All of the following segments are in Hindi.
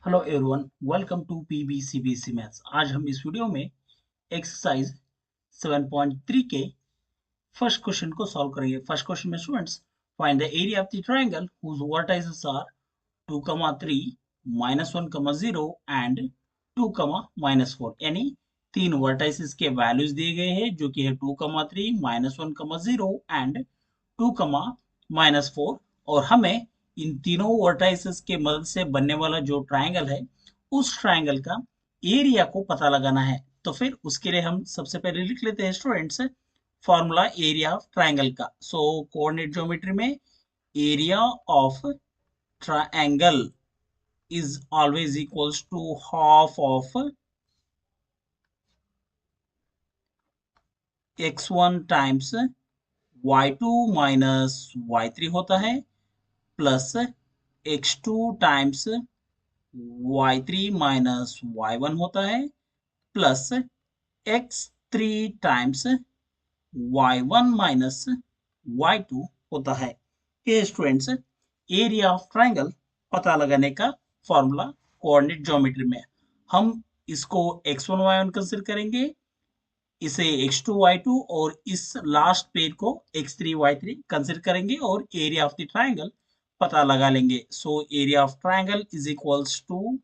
Hello everyone, welcome to PBCBSE maths. आज हम इस वीडियो में एक्सरसाइज 7.3 के फर्स्ट क्वेश्चन को सॉल्व करेंगे। फर्स्ट क्वेश्चन में students, find the area of the triangle whose vertices are 2, 3, -1, 0 and 2, -4। यानी तीन वर्टाइसेस के वैल्यूज दिए गए हैं जो कि है 2, 3, -1, 0 एंड 2, -4। और हमें इन तीनों वर्टाइसेस के मदद से बनने वाला जो ट्रायंगल है उस ट्रायंगल का एरिया को पता लगाना है। तो फिर उसके लिए हम सबसे पहले लिख लेते हैं students formula area of triangle का। सो कोऑर्डिनेट ज्योमेट्री में area of triangle is always equals to half of x1 times y2 minus y3 होता है, plus x2 times y3 minus y1 होता है, plus x3 times y1 minus y2 होता है। ये स्टूडेंट्स एरिया ऑफ ट्रायंगल पता लगाने का फॉर्मूला कोऑर्डिनेट ज्योमेट्री में। हम इसको x1 y1 कंसीडर करेंगे, इसे x2 y2 और इस लास्ट पेयर को x3 y3 कंसीडर करेंगे और एरिया ऑफ द ट्रायंगल पता लगा लेंगे। So area of triangle is equals to,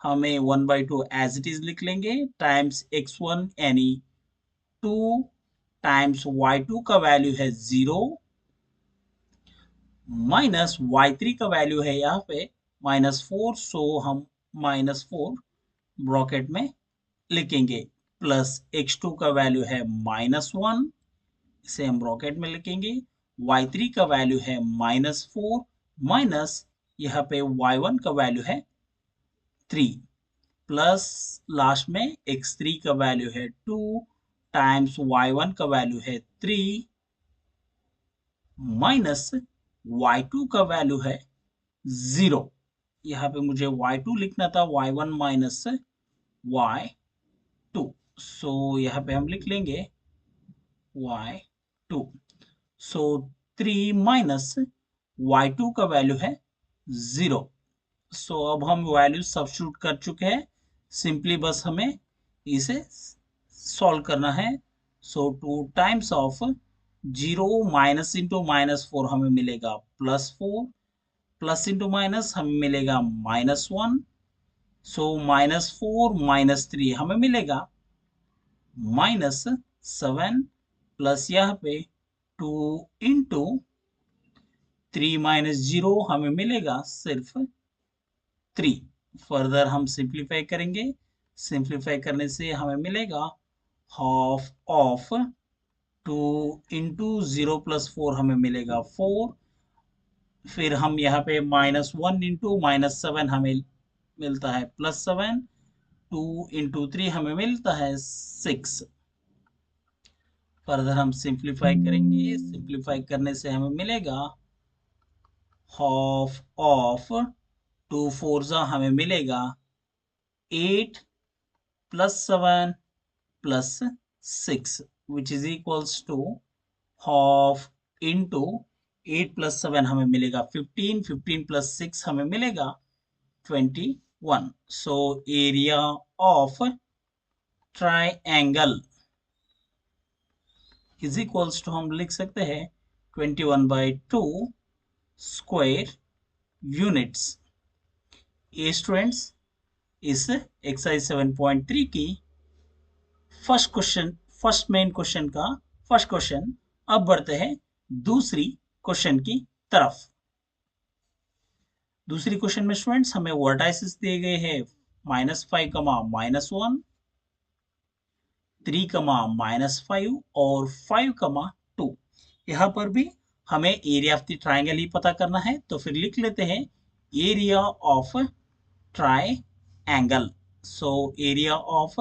हमें 1/2 एज इट इज लिख लेंगे, टाइम्स x1 यानी 2 टाइम्स y2 का वैल्यू है 0 माइनस y3 का वैल्यू है यहाँ पे -4। सो हम -4 ब्रॉकेट में लिखेंगे, प्लस x2 का वैल्यू है -1, इसे हम ब्रॉकेट में लिखेंगे, y3 का वैल्यू है -4 माइनस यहाँ पे y1 का वैल्यू है 3, प्लस लास्ट में x3 का वैल्यू है 2 टाइम्स y1 का वैल्यू है 3 माइनस y2 का वैल्यू है 0। यहाँ पे मुझे y2 लिखना था, y1 माइनस y2। सो यहाँ पे हम लिख लेंगे y2। सो 3 माइनस y2 का वैल्यू है 0। सो अब हम वैल्यू सब्स्टिट्यूट कर चुके हैं, सिंपली बस हमें इसे सॉल्व करना है। सो 2 टाइम्स ऑफ 0 माइनस इंटू -4 हमें मिलेगा +4, प्लस इंटू माइनस हमें मिलेगा -1। सो -4 -3 हमें मिलेगा -7, प्लस यहाँ पे 2 इंटू 3 -0 हमें मिलेगा सिर्फ 3। फर्दर हम सिंप्लीफाई करेंगे, सिंप्लीफाई करने से हमें मिलेगा हाफ ऑफ 2 इंटू 0 प्लस 4 हमें मिलेगा 4। फिर हम यहाँ पे -1 इंटू -7 हमें मिलता है +7, 2 इंटू 3 हमें मिलता है 6। फर्दर हम सिंप्लीफाई करेंगे, सिंप्लीफाई करने से हमें मिलेगा हाफ ऑफ 2 4 हमें मिलेगा 8 +7 +6 which is equals to half into 8 + 7 हमें मिलेगा 15, 15 + 6 हमें मिलेगा 21। So area of triangle is equals to, हम लिख सकते हैं 21/2 स्क्वायर यूनिट्स। ये स्टूडेंट्स इस एक्सरसाइज 7.3 की first question, first main question का फर्स्ट क्वेश्चन। अब बढ़ते हैं दूसरी क्वेश्चन की तरफ। दूसरी क्वेश्चन में स्टूडेंट्स हमें वर्टाइसेस दिए गए हैं -5, -1, 3, -5 और 5, 2। यहाँ पर भी हमें एरिया ऑफ द ट्राइंगल ही पता करना है, तो फिर लिख लेते हैं area of triangle. So area of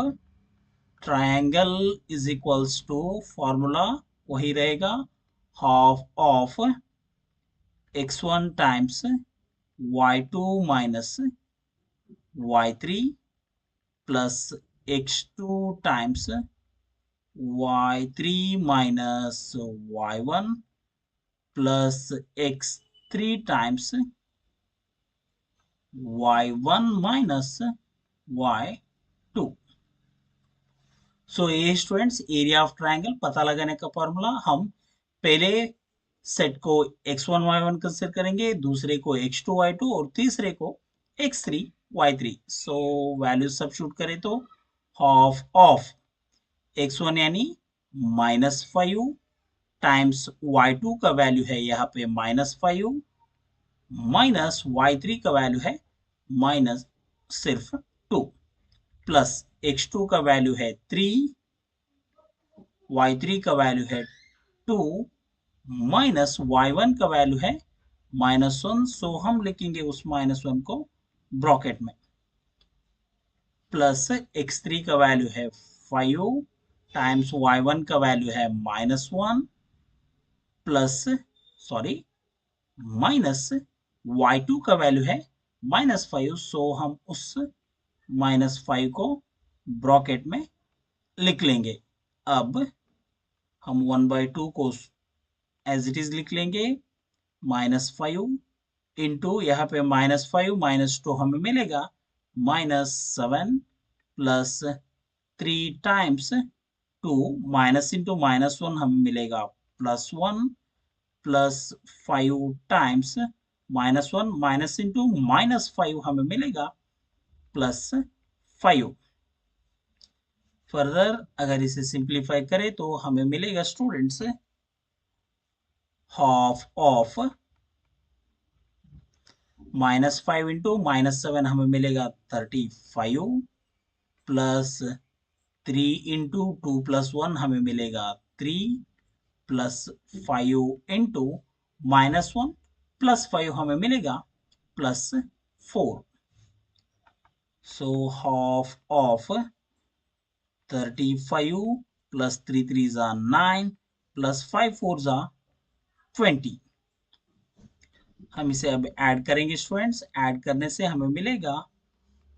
triangle is equals to, formula वही रहेगा, half of x1 times y2 minus y3 plus x2 times y3 minus y1 plus x3 times y1 minus y2। So ये स्टूडेंट्स एरिया ऑफ ट्रायंगल पता लगाने का फॉर्मूला, हम पहले सेट को x1 y1 कंसीडर करेंगे, दूसरे को x2 y2 और तीसरे को x3 y3। So value substitute करें तो हाफ ऑफ x1 यानी -5 टाइम्स y2 का वैल्यू है यहाँ पे -5 माइनस y3 का वैल्यू है माइनस सिर्फ 2 प्लस x2 का वैल्यू है 3, y3 का वैल्यू है 2 माइनस y1 का वैल्यू है -1। सो हम लिखेंगे उस -1 को ब्रैकेट में, प्लस x3 का वैल्यू है 5 टाइम्स y1 का वैल्यू है -1 प्लस माइनस y2 का वैल्यू है -5। सो हम उस -5 को ब्रैकेट में लिख लेंगे। अब हम 1/2 को एज इट इज लिख लेंगे, -5 इंटू यहाँ पे -5 -2 हमें मिलेगा -7 प्लस 3 टाइम्स 2 माइनस इंटू -1 हमें मिलेगा +1 प्लस 5 टाइम्स -1 माइनस इंटू -5 हमें मिलेगा +5। फर्दर अगर इसे सिंप्लीफाई करें तो हमें मिलेगा स्टूडेंट्स हाफ ऑफ -5 इंटू -7 हमें मिलेगा 35 प्लस 3 इंटू 2 + 1 हमें मिलेगा 3 प्लस 5 इंटू -1 प्लस 5 हमें मिलेगा +4। So half of 35 plus 3 3 9 plus 5 4 20। हम इसे अब ऐड करेंगे स्टूडेंट्स, ऐड करने से हमें मिलेगा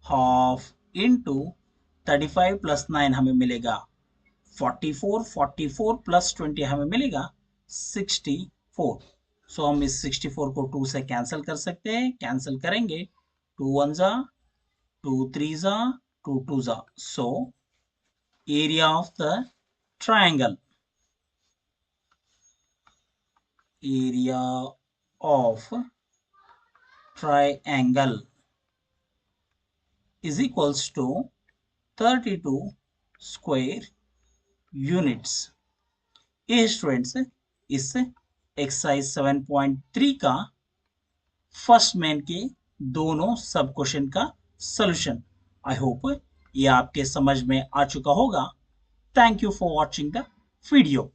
हाफ इंटू 35 प्लस 9 हमें मिलेगा 44, 44 प्लस 20 हमें मिलेगा 64। सो हम इस 64 को 2 से कैंसिल कर सकते हैं, कैंसिल करेंगे 2 1 जा 2 3 जा 2 2 जा। सो area of the triangle, area of triangle is equals to 32 square units। ये स्टूडेंट्स इस एक्सरसाइज 7.3 का फर्स्ट मेन के दोनों सब क्वेश्चन का सॉल्यूशन। आई होप ये आपके समझ में आ चुका होगा। Thank you for watching the video.